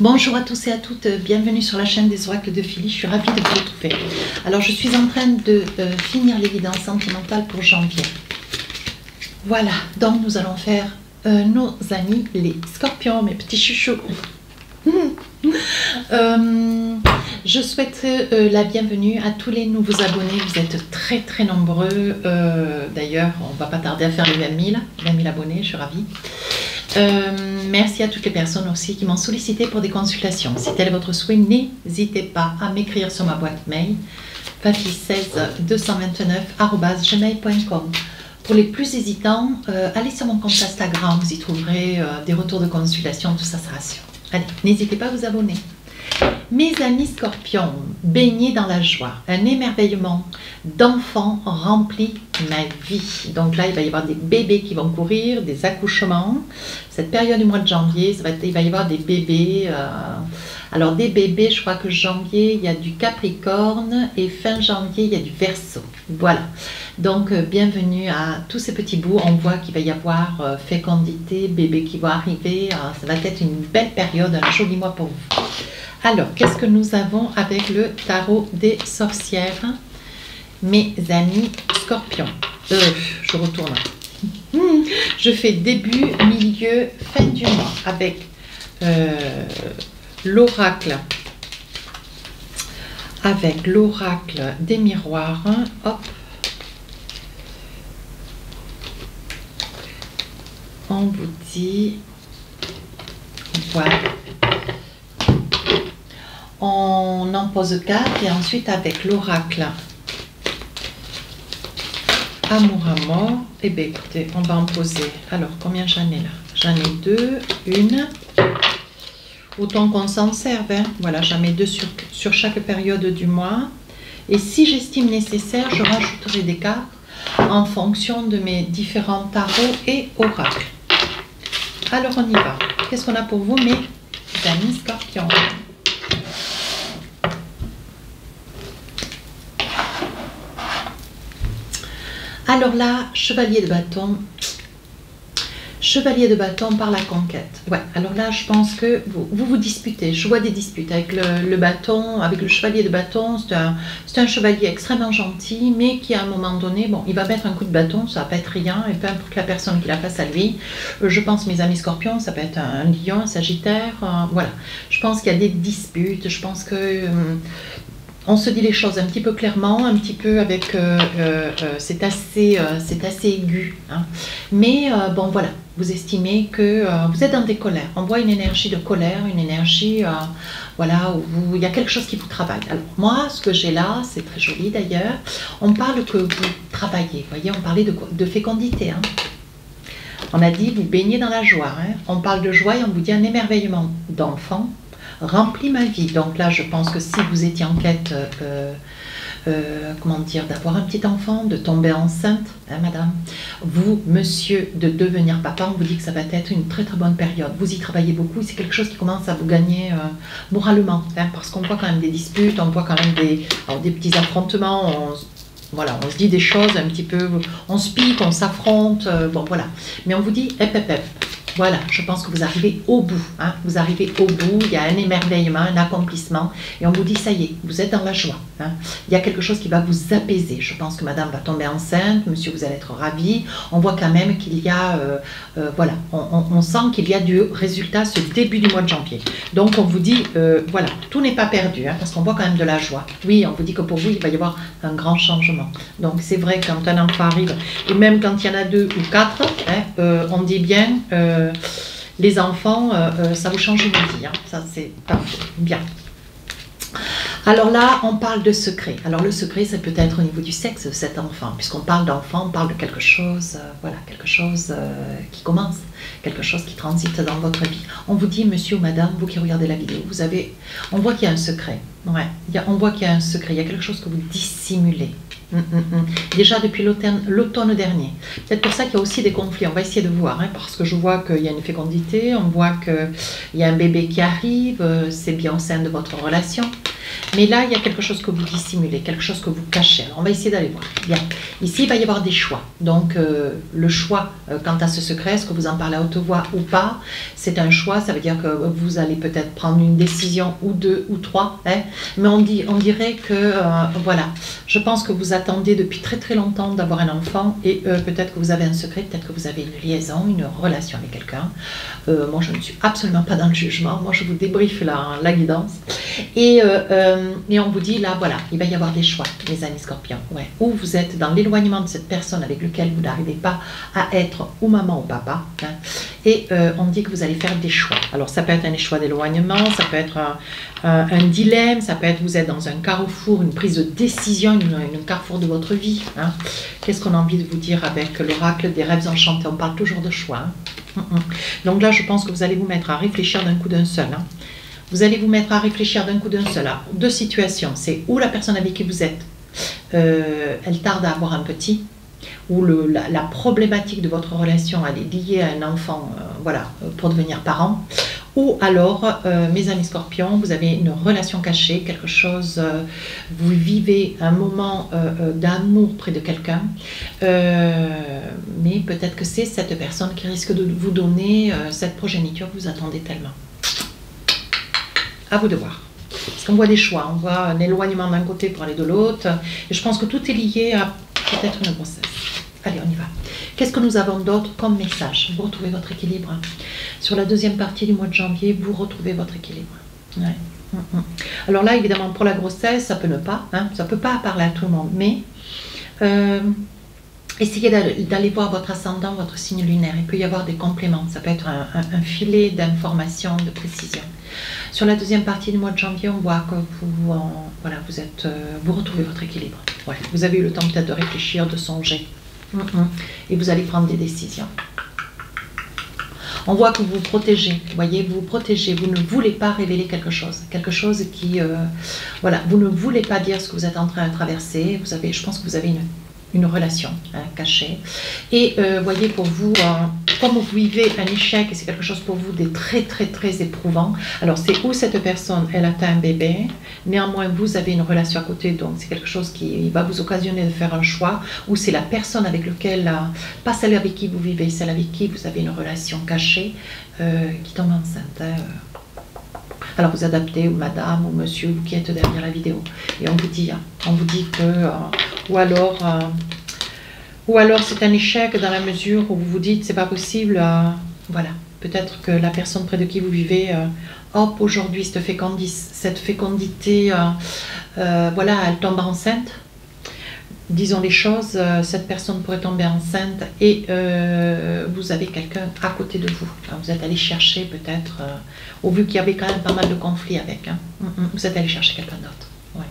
Bonjour à tous et à toutes, bienvenue sur la chaîne des oracles de Philly, je suis ravie de vous retrouver. Alors je suis en train de finir l'évidence sentimentale pour janvier. Voilà, donc nous allons faire nos amis les scorpions, mes petits chouchous. Je souhaite la bienvenue à tous les nouveaux abonnés, vous êtes très nombreux, d'ailleurs on va pas tarder à faire les 20 000 abonnés, je suis ravie. Merci à toutes les personnes aussi qui m'ont sollicité pour des consultations. Si tel est votre souhait, n'hésitez pas à m'écrire sur ma boîte mail fafi16 229@gmail.com. Pour les plus hésitants, allez sur mon compte Instagram, vous y trouverez des retours de consultation, tout ça, ça rassure. Allez, n'hésitez pas à vous abonner. Mes amis scorpions, baignez dans la joie, un émerveillement d'enfants remplit ma vie. Donc là, il va y avoir des bébés qui vont courir, des accouchements. Cette période du mois de janvier, il va y avoir des bébés. Alors des bébés, je crois que janvier, il y a du Capricorne et fin janvier, il y a du Verseau. Voilà. Donc bienvenue à tous ces petits bouts. On voit qu'il va y avoir fécondité, bébé qui va arriver. Ça va être une belle période, un joli mois pour vous. Alors, qu'est-ce que nous avons avec le tarot des sorcières, mes amis scorpions? Je retourne. Je fais début, milieu, fin du mois avec l'oracle. Avec l'oracle des miroirs. Hop. On vous dit, voilà. On en pose 4 et ensuite avec l'oracle amour à mort, et bien écoutez, on va en poser. Alors combien j'en ai là? J'en ai 2, une. Autant qu'on s'en serve, hein. Voilà, j'en mets 2 sur chaque période du mois. Et si j'estime nécessaire, je rajouterai des cartes en fonction de mes différents tarots et oracles. Alors on y va. Qu'est-ce qu'on a pour vous, mes amis scorpions? Alors là, chevalier de bâton par la conquête. Ouais, alors là, je pense que vous disputez. Je vois des disputes avec le bâton, avec le chevalier de bâton. C'est un chevalier extrêmement gentil, mais qui à un moment donné, bon, il va mettre un coup de bâton, ça va pas être rien, et peu importe la personne qui la face à lui. Je pense, mes amis scorpions, ça peut être un lion, un sagittaire, voilà. Je pense qu'il y a des disputes, je pense que... on se dit les choses un petit peu clairement, un petit peu avec... c'est assez aigu. Hein. Mais bon, voilà, vous estimez que vous êtes dans des colères. On voit une énergie de colère, une énergie, voilà, où il y a quelque chose qui vous travaille. Alors moi, ce que j'ai là, c'est très joli d'ailleurs. On parle que vous travaillez. Vous voyez, on parlait de fécondité. Hein. On a dit, vous baignez dans la joie. Hein. On parle de joie et on vous dit un émerveillement d'enfant remplit ma vie. Donc là, je pense que si vous étiez en quête, comment dire, d'avoir un petit enfant, de tomber enceinte, hein, madame, vous, monsieur, de devenir papa, on vous dit que ça va être une très bonne période. Vous y travaillez beaucoup, c'est quelque chose qui commence à vous gagner moralement, hein, parce qu'on voit quand même des disputes, on voit quand même des petits affrontements, voilà, on se dit des choses un petit peu, on se pique, on s'affronte, bon voilà. Mais on vous dit, voilà, je pense que vous arrivez au bout, hein, vous arrivez au bout, il y a un émerveillement, un accomplissement, et on vous dit, ça y est, vous êtes dans la joie. Hein. Il y a quelque chose qui va vous apaiser. Je pense que madame va tomber enceinte, monsieur, vous allez être ravi. On voit quand même qu'il y a, voilà, on sent qu'il y a du résultat ce début du mois de janvier. Donc on vous dit, voilà, tout n'est pas perdu, hein, parce qu'on voit quand même de la joie. Oui, on vous dit que pour vous, il va y avoir un grand changement. Donc c'est vrai, quand un enfant arrive, et même quand il y en a 2 ou 4, hein, on dit bien... les enfants, ça vous change une vie, hein. Ça c'est parfait, bien. Alors là, on parle de secret. Alors le secret, c'est peut-être au niveau du sexe de cet enfant, puisqu'on parle d'enfant, on parle de quelque chose, voilà, quelque chose qui commence, quelque chose qui transite dans votre vie. On vous dit, monsieur ou madame, vous qui regardez la vidéo, vous avez, on voit qu'il y a un secret. Ouais, on voit qu'il y a un secret, il y a quelque chose que vous dissimulez. Déjà depuis l'automne dernier. Peut-être pour ça qu'il y a aussi des conflits. On va essayer de voir, hein, parce que je vois qu'il y a une fécondité, on voit qu'il y a un bébé qui arrive, c'est bien au sein de votre relation. Mais là, il y a quelque chose que vous dissimulez, quelque chose que vous cachez. Alors, on va essayer d'aller voir. Bien. Ici, il va y avoir des choix. Donc, le choix quant à ce secret, est-ce que vous en parlez à haute voix ou pas? C'est un choix, ça veut dire que vous allez peut-être prendre une décision ou deux ou trois. Hein, mais on dirait que, voilà, je pense que vous attendez depuis très très longtemps d'avoir un enfant et peut-être que vous avez un secret, peut-être que vous avez une liaison, une relation avec quelqu'un. Moi, je ne suis absolument pas dans le jugement. Moi, je vous débriefe la guidance. Et on vous dit, là, voilà, il va y avoir des choix, les amis scorpions. Ouais. Ou vous êtes dans l'éloignement de cette personne avec laquelle vous n'arrivez pas à être ou maman ou papa. Hein, et on dit que vous allez faire des choix. Alors, ça peut être un choix d'éloignement, ça peut être un dilemme, ça peut être vous êtes dans un carrefour, une prise de décision, une carrefour de votre vie. Hein. Qu'est-ce qu'on a envie de vous dire avec l'oracle des rêves enchantés? On parle toujours de choix. Hein. Donc là, je pense que vous allez vous mettre à réfléchir d'un coup d'un seul. Hein. Vous allez vous mettre à réfléchir d'un coup d'un seul. Alors, deux situations. C'est où la personne avec qui vous êtes, elle tarde à avoir un petit, ou la problématique de votre relation, elle est liée à un enfant, voilà, pour devenir parent. Ou alors, mes amis scorpions, vous avez une relation cachée, quelque chose, vous vivez un moment d'amour près de quelqu'un, mais peut-être que c'est cette personne qui risque de vous donner cette progéniture que vous attendez tellement. À vous de voir. Parce qu'on voit des choix, on voit un éloignement d'un côté pour aller de l'autre. Et je pense que tout est lié à peut-être une grossesse. Allez, on y va. Qu'est-ce que nous avons d'autre comme message? Vous retrouvez votre équilibre. Sur la deuxième partie du mois de janvier, vous retrouvez votre équilibre. Ouais. Alors là, évidemment, pour la grossesse, ça peut ne pas. Hein, ça ne peut pas parler à tout le monde. Mais essayez d'aller voir votre ascendant, votre signe lunaire. Il peut y avoir des compléments. Ça peut être un filet d'information, de précision. Sur la deuxième partie du mois de janvier, on voit que voilà, vous retrouvez votre équilibre. Ouais, vous avez eu le temps peut-être de réfléchir, de songer. Et vous allez prendre des décisions. On voit que vous vous protégez. Vous voyez, vous vous protégez. Vous ne voulez pas révéler quelque chose qui... voilà, vous ne voulez pas dire ce que vous êtes en train de traverser. Je pense que vous avez une relation cachée. Et voyez, pour vous, comme vous vivez un échec, et c'est quelque chose pour vous de très très très éprouvant, alors c'est où cette personne, elle atteint un bébé, néanmoins vous avez une relation à côté, donc c'est quelque chose qui va vous occasionner de faire un choix, ou c'est la personne avec laquelle, pas celle avec qui vous vivez, celle avec qui vous avez une relation cachée, qui tombe enceinte. Alors vous adaptez, ou madame, ou monsieur, vous qui êtes derrière la vidéo, et on vous dit que, ou alors c'est un échec dans la mesure où vous vous dites c'est pas possible, voilà, peut-être que la personne près de qui vous vivez, hop, aujourd'hui cette fécondité, voilà, elle tombe enceinte. Disons les choses, cette personne pourrait tomber enceinte et vous avez quelqu'un à côté de vous. Alors, vous êtes allé chercher peut-être, au vu qu'il y avait quand même pas mal de conflits avec, hein, vous êtes allé chercher quelqu'un d'autre. Ouais.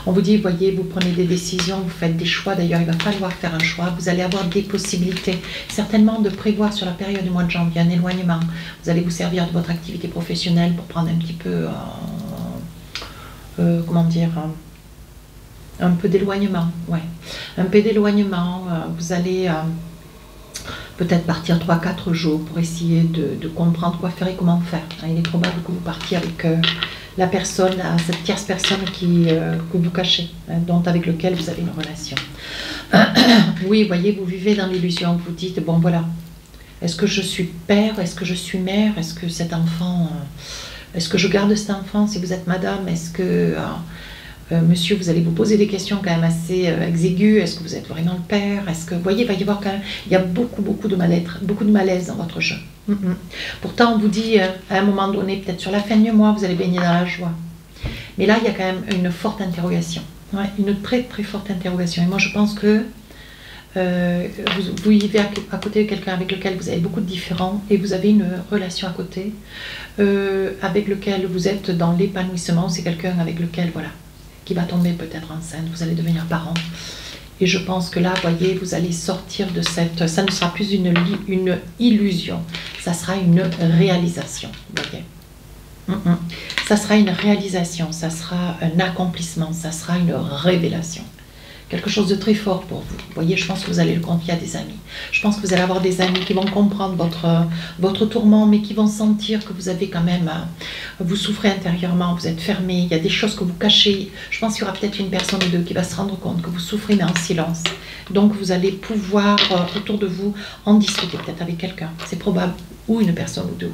On vous dit, voyez, vous prenez des décisions, vous faites des choix. D'ailleurs, il va falloir faire un choix. Vous allez avoir des possibilités, certainement de prévoir sur la période du mois de janvier un éloignement. Vous allez vous servir de votre activité professionnelle pour prendre un petit peu, comment dire, un peu d'éloignement. Ouais. Un peu d'éloignement. Vous allez peut-être partir 3-4 jours pour essayer de comprendre quoi faire et comment faire. Il est probable que vous partiez avec... la personne, cette tierce personne que vous cachez, dont avec lequel vous avez une relation. Oui, vous voyez, vous vivez dans l'illusion, vous dites, bon voilà, est-ce que je suis père, est-ce que je suis mère, est-ce que cet enfant, est-ce que je garde cet enfant si vous êtes madame, est-ce que, monsieur, vous allez vous poser des questions quand même assez exiguës, est-ce que vous êtes vraiment le père, est-ce que, vous voyez, il va y avoir quand même, il y a beaucoup de mal-être, beaucoup de malaise dans votre jeu. Pourtant, on vous dit, à un moment donné, peut-être sur la fin du mois, vous allez baigner dans la joie. Mais là, il y a quand même une forte interrogation. Ouais, une très très forte interrogation. Et moi, je pense que vous vivez à côté de quelqu'un avec lequel vous avez beaucoup de différends et vous avez une relation à côté avec lequel vous êtes dans l'épanouissement. C'est quelqu'un avec lequel, voilà, qui va tomber peut-être enceinte, vous allez devenir parent. Et je pense que là, voyez, vous allez sortir de cette... Ça ne sera plus une illusion, ça sera une réalisation, voyez. Ça sera une réalisation, ça sera un accomplissement, ça sera une révélation. quelque chose de très fort pour vous. Vous voyez, je pense que vous allez le confier à des amis. Je pense que vous allez avoir des amis qui vont comprendre votre tourment, mais qui vont sentir que vous avez quand même, vous souffrez intérieurement, vous êtes fermé, il y a des choses que vous cachez. Je pense qu'il y aura peut-être une personne ou deux qui va se rendre compte que vous souffrez, mais en silence. Donc vous allez pouvoir, autour de vous, en discuter peut-être avec quelqu'un, c'est probable, ou une personne ou deux.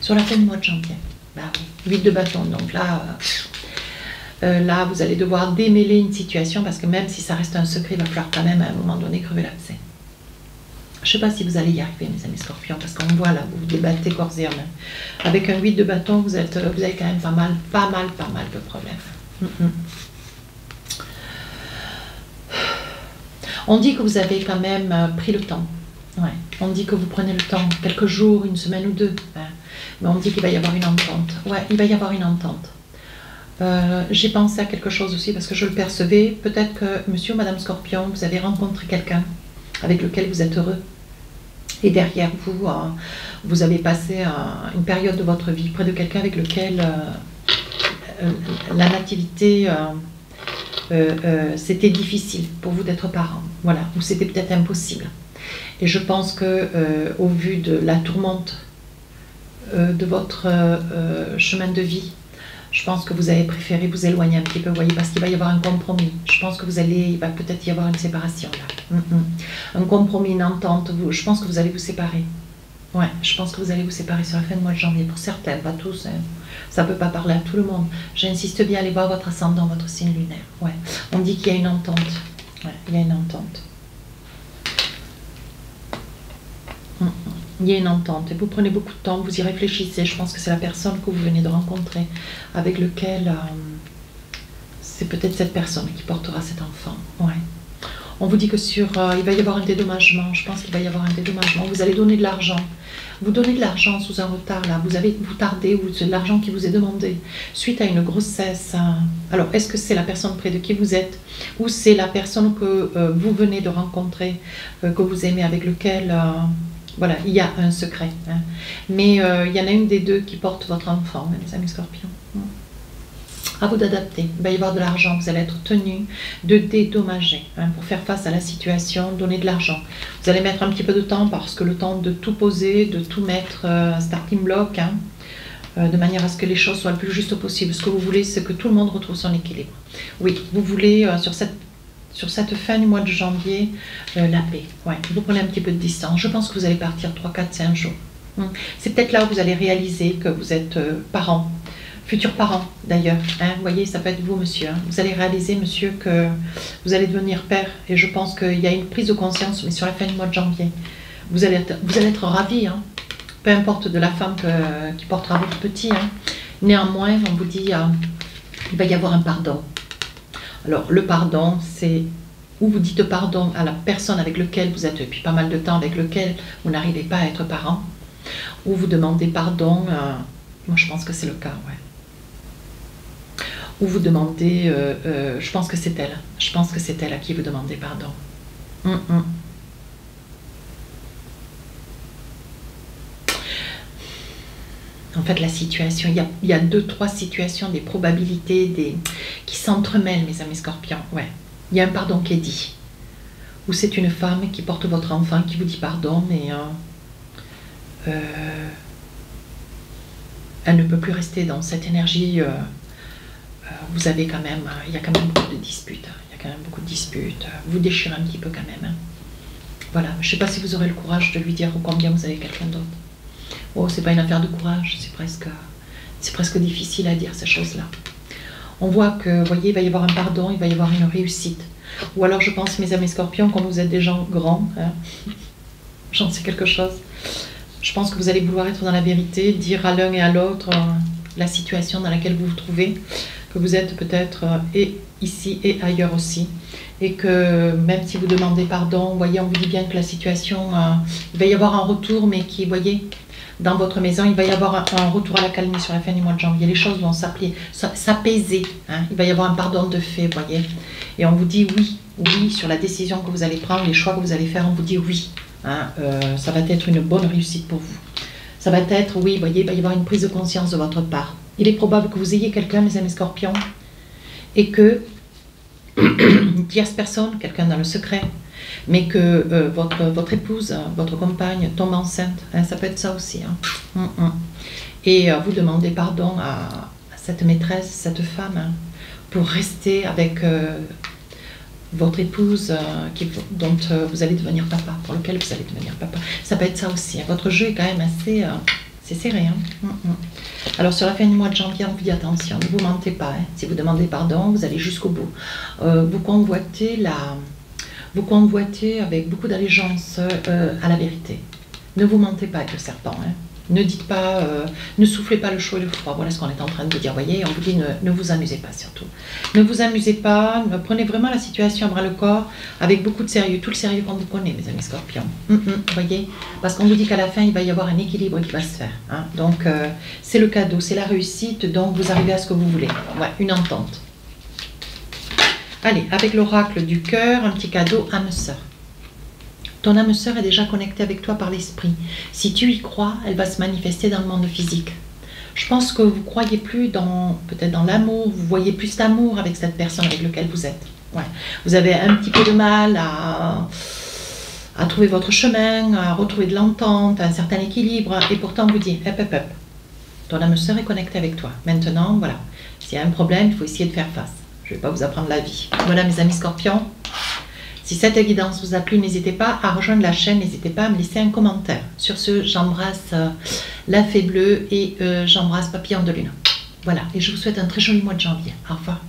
Sur la fin du mois de janvier, bah oui, 8 de bâton, donc là... là, vous allez devoir démêler une situation parce que même si ça reste un secret, il va falloir quand même à un moment donné crever l'abcès. Je ne sais pas si vous allez y arriver, mes amis scorpions, parce qu'on voit là, vous vous débattez corps et âme. Avec un 8 de bâton, vous avez quand même pas mal de problèmes. On dit que vous avez quand même pris le temps. Ouais. On dit que vous prenez le temps, quelques jours, une semaine ou deux. Hein. Mais on dit qu'il va y avoir une entente. Ouais, il va y avoir une entente. J'ai pensé à quelque chose aussi parce que je le percevais. Peut-être que monsieur ou madame Scorpion, vous avez rencontré quelqu'un avec lequel vous êtes heureux. Et derrière vous, vous avez passé une période de votre vie près de quelqu'un avec lequel la nativité, c'était difficile pour vous d'être parent. Voilà, ou c'était peut-être impossible. Et je pense que au vu de la tourmente de votre chemin de vie, je pense que vous avez préféré vous éloigner un petit peu, vous voyez, parce qu'il va y avoir un compromis. Je pense que il va peut-être y avoir une séparation là. Un compromis, une entente. Je pense que vous allez vous séparer. Ouais, je pense que vous allez vous séparer sur la fin du mois de janvier. Pour certains, pas tous. Hein. Ça ne peut pas parler à tout le monde. J'insiste bien à aller voir votre ascendant, votre signe lunaire. Ouais. On dit qu'il y a une entente. Ouais, il y a une entente. Il y a une entente et vous prenez beaucoup de temps, vous y réfléchissez. Je pense que c'est la personne que vous venez de rencontrer, avec lequel c'est peut-être cette personne qui portera cet enfant. Ouais. On vous dit que il va y avoir un dédommagement. Je pense qu'il va y avoir un dédommagement. Vous allez donner de l'argent. Vous donnez de l'argent sous un retard là. Vous tardez ou c'est de l'argent qui vous est demandé suite à une grossesse. Alors est-ce que c'est la personne près de qui vous êtes ou c'est la personne que vous venez de rencontrer, que vous aimez, avec lequel voilà, il y a un secret. Hein. Mais il y en a une des deux qui porte votre enfant, hein, les amis scorpions. À vous d'adapter. Il va y avoir de l'argent. Vous allez être tenu de dédommager hein, pour faire face à la situation, donner de l'argent. Vous allez mettre un petit peu de temps parce que le temps de tout poser, de tout mettre starting block, hein, de manière à ce que les choses soient le plus juste possible. Ce que vous voulez, c'est que tout le monde retrouve son équilibre. Oui, vous voulez sur cette fin du mois de janvier, la paix. Ouais, vous prenez un petit peu de distance. Je pense que vous allez partir 3, 4, 5 jours. C'est peut-être là où vous allez réaliser que vous êtes parent, futur parent d'ailleurs. Hein. Vous voyez, ça peut être vous, monsieur. Hein. Vous allez réaliser, monsieur, que vous allez devenir père. Et je pense qu'il y a une prise de conscience, mais sur la fin du mois de janvier. Vous allez être ravis, hein. Peu importe de la femme qui portera votre petit. Hein. Néanmoins, on vous dit, il va y avoir un pardon. Alors, le pardon, c'est où vous dites pardon à la personne avec laquelle vous êtes depuis pas mal de temps, avec laquelle vous n'arrivez pas à être parent, ou vous demandez pardon, moi je pense que c'est le cas, ouais. Ou vous demandez, je pense que c'est elle à qui vous demandez pardon. En fait, la situation, il y a 2, 3 situations, des probabilités qui s'entremêlent, mes amis scorpions. Ouais. Il y a un pardon qui est dit. Ou c'est une femme qui porte votre enfant, qui vous dit pardon, mais elle ne peut plus rester dans cette énergie. Vous avez quand même, il y a quand même beaucoup de disputes. Vous déchirez un petit peu quand même. Hein. Voilà, je ne sais pas si vous aurez le courage de lui dire combien vous avez quelqu'un d'autre. Oh, c'est pas une affaire de courage, c'est presque difficile à dire ces choses-là. On voit que, vous voyez, il va y avoir un pardon, il va y avoir une réussite. Ou alors je pense, mes amis scorpions, quand vous êtes des gens grands, hein, j'en sais quelque chose, je pense que vous allez vouloir être dans la vérité, dire à l'un et à l'autre la situation dans laquelle vous vous trouvez, que vous êtes peut-être et ici et ailleurs aussi, et que même si vous demandez pardon, vous voyez, on vous dit bien que la situation, il va y avoir un retour, mais qui, vous voyez, dans votre maison, il va y avoir un retour à la calmie sur la fin du mois de janvier. Les choses vont s'apaiser. Hein. Il va y avoir un pardon de fait, vous voyez. Et on vous dit oui, sur la décision que vous allez prendre, les choix que vous allez faire, on vous dit oui. Hein. Ça va être une bonne réussite pour vous. Ça va être, oui, vous voyez, il va y avoir une prise de conscience de votre part. Il est probable que vous ayez quelqu'un, mes amis scorpions, et que une tierce personne, quelqu'un dans le secret, mais que votre épouse, votre compagne tombe enceinte, hein, ça peut être ça aussi. Hein. Et vous demandez pardon à cette maîtresse, cette femme, hein, pour rester avec votre épouse dont vous allez devenir papa, pour lequel vous allez devenir papa. Ça peut être ça aussi. Hein. Votre jeu est quand même assez c'est serré. Hein. Alors sur la fin du mois de janvier, on vous dit attention, ne vous mentez pas. Hein. Si vous demandez pardon, vous allez jusqu'au bout. Vous convoitez avec beaucoup d'allégeance à la vérité. Ne vous mentez pas avec le serpent. Hein. Ne dites pas, ne soufflez pas le chaud et le froid. Voilà ce qu'on est en train de vous dire. Voyez, on vous dit ne vous amusez pas surtout. Ne vous amusez pas, prenez vraiment la situation à bras le corps avec beaucoup de sérieux. Tout le sérieux qu'on vous connaît, mes amis scorpions. Voyez, parce qu'on vous dit qu'à la fin, il va y avoir un équilibre qui va se faire. Hein. Donc, c'est le cadeau, c'est la réussite. Donc, vous arrivez à ce que vous voulez. Ouais, une entente. Allez, avec l'oracle du cœur, un petit cadeau, âme sœur. Ton âme sœur est déjà connectée avec toi par l'esprit. Si tu y crois, elle va se manifester dans le monde physique. Je pense que vous ne croyez plus peut-être dans l'amour, vous voyez plus d'amour avec cette personne avec laquelle vous êtes. Ouais. Vous avez un petit peu de mal à trouver votre chemin, à retrouver de l'entente, un certain équilibre, et pourtant on vous dit, hop, ton âme sœur est connectée avec toi. Maintenant, voilà, s'il y a un problème, il faut essayer de faire face. Je ne vais pas vous apprendre la vie. Voilà mes amis scorpions. Si cette guidance vous a plu, n'hésitez pas à rejoindre la chaîne, n'hésitez pas à me laisser un commentaire. Sur ce, j'embrasse la fée bleue et j'embrasse Papillon de Lune. Voilà, et je vous souhaite un très joli mois de janvier. Au revoir.